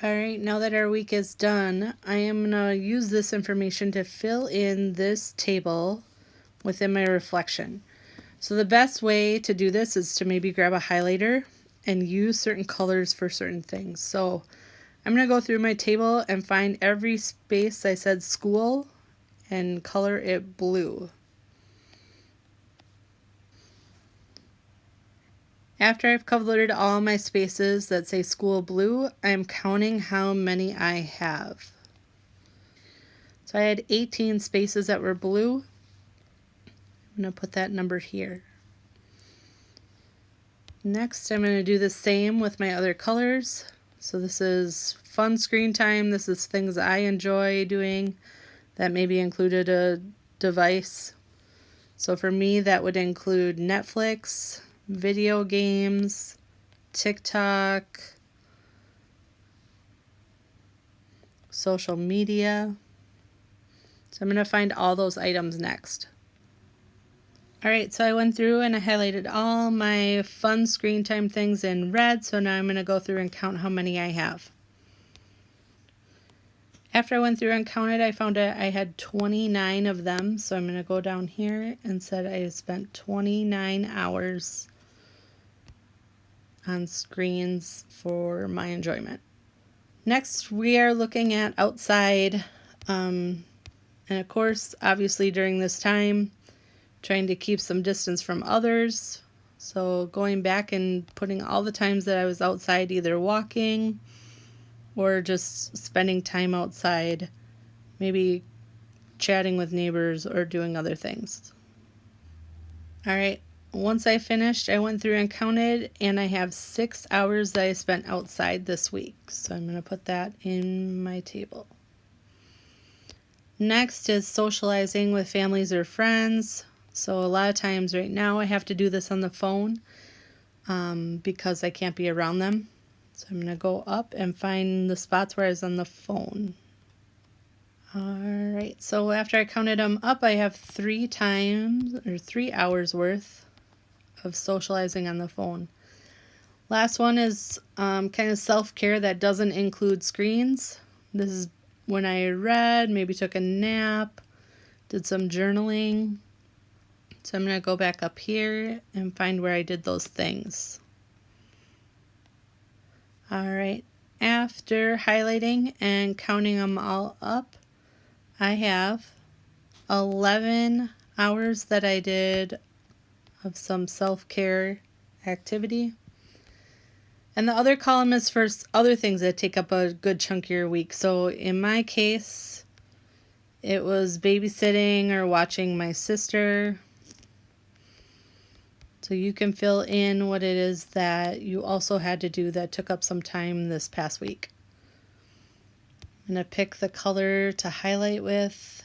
Alright, now that our week is done, I am going to use this information to fill in this table within my reflection. So the best way to do this is to maybe grab a highlighter and use certain colors for certain things. So I'm going to go through my table and find every space I said school and color it blue. After I've colored all my spaces that say school blue, I'm counting how many I have. So I had 18 spaces that were blue. I'm going to put that number here. Next, I'm going to do the same with my other colors. So this is fun screen time. This is things I enjoy doing that maybe included a device. So for me, that would include Netflix, video games, TikTok, social media. So I'm going to find all those items next. Alright, so I went through and I highlighted all my fun screen time things in red, so now I'm going to go through and count how many I have. After I went through and counted, I found out I had 29 of them, so I'm going to go down here and said I spent 29 hours on screens for my enjoyment. Next, we are looking at outside, and of course, obviously during this time, trying to keep some distance from others. So going back and putting all the times that I was outside, either walking or just spending time outside, maybe chatting with neighbors or doing other things. All right, once I finished, I went through and counted, and I have 6 hours that I spent outside this week. So I'm going to put that in my table. Next is socializing with families or friends. So a lot of times right now I have to do this on the phone because I can't be around them. So I'm going to go up and find the spots where I was on the phone. Alright, so after I counted them up, I have 3 hours worth of socializing on the phone. Last one is kind of self-care that doesn't include screens. This is when I read, maybe took a nap, did some journaling. So I'm going to go back up here and find where I did those things. Alright, after highlighting and counting them all up, I have 11 hours that I did of some self-care activity. And the other column is for other things that take up a good chunk of your week. So in my case, it was babysitting or watching my sister. So you can fill in what it is that you also had to do that took up some time this past week. I'm going to pick the color to highlight with.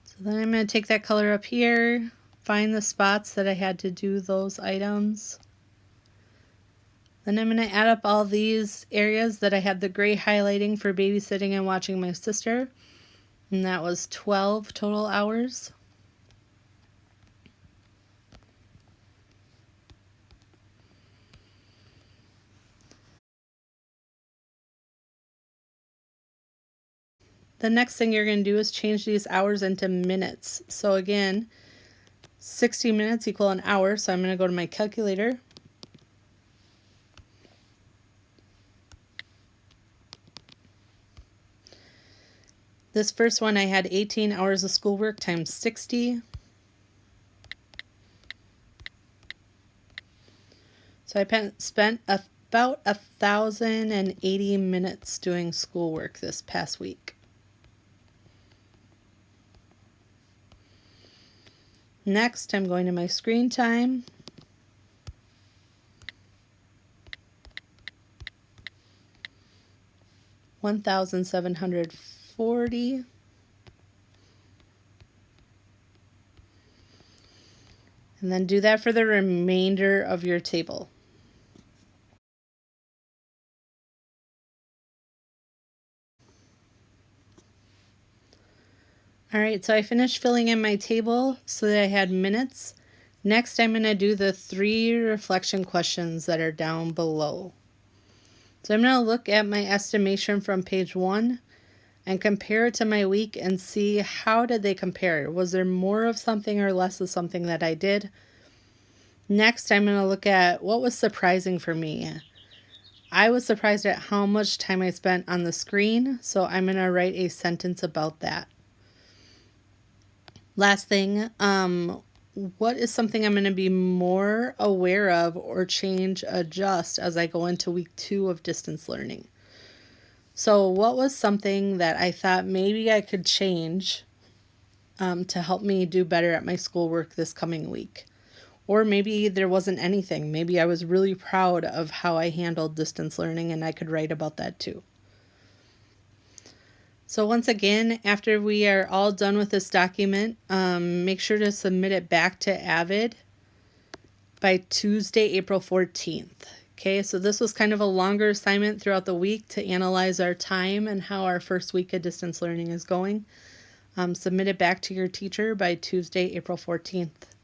So then I'm going to take that color up here, find the spots that I had to do those items. Then I'm going to add up all these areas that I had the gray highlighting for babysitting and watching my sister. And that was 12 total hours. The next thing you're going to do is change these hours into minutes. So again, 60 minutes equal an hour. So I'm going to go to my calculator. This first one, I had 18 hours of schoolwork times 60. So I spent about 1,080 minutes doing schoolwork this past week. Next, I'm going to my screen time. $1,740. And then do that for the remainder of your table. Alright, so I finished filling in my table so that I had minutes. Next, I'm going to do the 3 reflection questions that are down below. So I'm going to look at my estimation from page 1 and compare it to my week and see how did they compare. Was there more of something or less of something that I did? Next, I'm going to look at what was surprising for me. I was surprised at how much time I spent on the screen, so I'm going to write a sentence about that. Last thing, what is something I'm going to be more aware of or change, adjust as I go into week 2 of distance learning? So what was something that I thought maybe I could change to help me do better at my schoolwork this coming week? Or maybe there wasn't anything. Maybe I was really proud of how I handled distance learning and I could write about that too. So once again, after we are all done with this document, make sure to submit it back to AVID by Tuesday, April 14th. Okay, so this was kind of a longer assignment throughout the week to analyze our time and how our first week of distance learning is going. Submit it back to your teacher by Tuesday, April 14th.